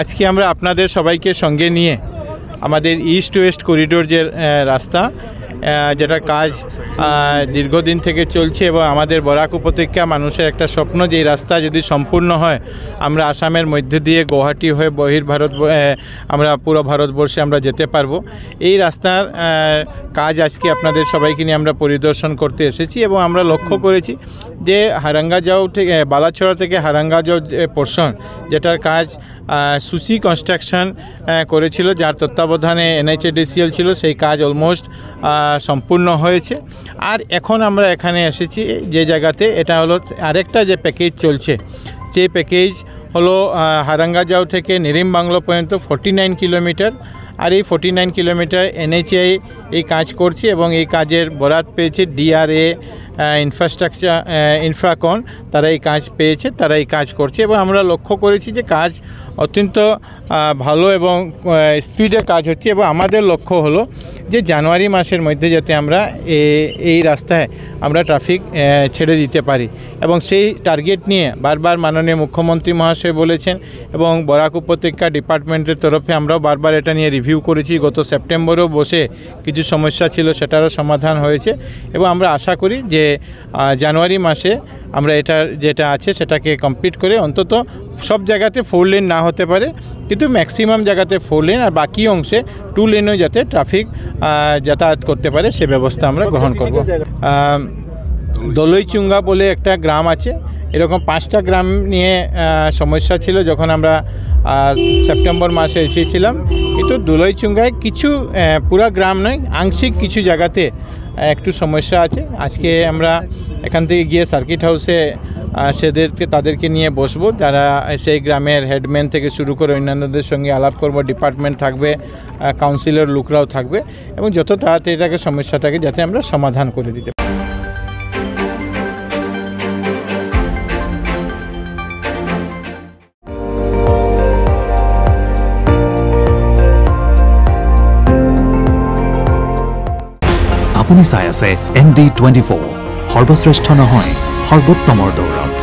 আজকে আমরা আপনাদের সবাইকে সঙ্গে নিয়ে আমাদের ইস্ট ওয়েস্ট করিডোর যে রাস্তা যেটা কাজ দীর্ঘদিন থেকে চলছে এবং আমাদের বরাক উপত্যকা মানুষের একটা স্বপ্ন যে এই রাস্তা যদি সম্পূর্ণ হয় আমরা আসামের মধ্য দিয়ে গুয়াহাটি হয়ে বহির্ভারত আমরা পুরো ভারতবর্ষে আমরা যেতে পারবো। এই রাস্তার কাজ আজকে আপনাদের সবাইকে নিয়ে আমরা পরিদর্শন করতে এসেছি এবং আমরা লক্ষ্য করেছি যে হারাঙ্গাজাও থেকে বালাছড়া থেকে হারাঙ্গাজাও পোর্শন যেটার কাজ সুচি কনস্ট্রাকশন করেছিল, যার তত্ত্বাবধানে NHADCL ছিল, সেই কাজ অলমোস্ট সম্পূর্ণ হয়েছে। আর এখন আমরা এখানে এসেছি যে জায়গাতে, এটা হলো আরেকটা যে প্যাকেজ চলছে, যে প্যাকেজ হলো হারাঙ্গাজাও থেকে নিরিম বাংলো পর্যন্ত 49 কিলোমিটার। আর এই 49 কিলোমিটার NHAI এই কাজ করছে এবং এই কাজের বরাত পেয়েছে DRA ইনফ্রাস্ট্রাকচার ইনফ্রাকন, তারা এই কাজ পেয়েছে, তারা এই কাজ করছে এবং আমরা লক্ষ্য করেছি যে কাজ অত্যন্ত ভালো এবং স্পিডে কাজ হচ্ছে এবং আমাদের লক্ষ্য হলো যে জানুয়ারি মাসের মধ্যে যাতে আমরা এই রাস্তায় আমরা ট্রাফিক ছেড়ে দিতে পারি এবং সেই টার্গেট নিয়ে বারবার মাননীয় মুখ্যমন্ত্রী মহাশয় বলেছেন এবং বরাক উপত্যকা ডিপার্টমেন্টের তরফে আমরাও বারবার এটা নিয়ে রিভিউ করেছি। গত সেপ্টেম্বরেও বসে কিছু সমস্যা ছিল, সেটারও সমাধান হয়েছে এবং আমরা আশা করি যে জানুয়ারি মাসে আমরা এটা যেটা আছে সেটাকে কমপ্লিট করে অন্তত সব জায়গাতে 4 লেন না হতে পারে কিন্তু ম্যাক্সিমাম জায়গাতে 4 লেন আর বাকি অংশে 2 লেনও যাতে ট্রাফিক যাতায়াত করতে পারে সে ব্যবস্থা আমরা গ্রহণ করব। দলইচুঙ্গা বলে একটা গ্রাম আছে, এরকম 5টা গ্রাম নিয়ে সমস্যা ছিল যখন আমরা সেপ্টেম্বর মাসে এসেছিলাম, কিন্তু দলইচুঙ্গায় কিছু পুরা গ্রাম নয়, আংশিক কিছু জায়গাতে একটু সমস্যা আছে। আজকে আমরা এখান থেকে গিয়ে সার্কিট হাউসে তাদেরকে নিয়ে বসবো, যারা সেই গ্রামের হেডম্যান থেকে শুরু করে অন্যান্যদের সঙ্গে আলাপ করব, ডিপার্টমেন্ট থাকবে, কাউন্সিলর লোকরাও থাকবে এবং যত তাড়াতাড়ি এটাকে সমস্যাটাকে যাতে আমরা সমাধান করে দিতে পারি। আপুনি চাই আছে ND24, সৰ্বশ্ৰেষ্ঠ নহয় সৰ্বোত্তমৰ দৌৰত।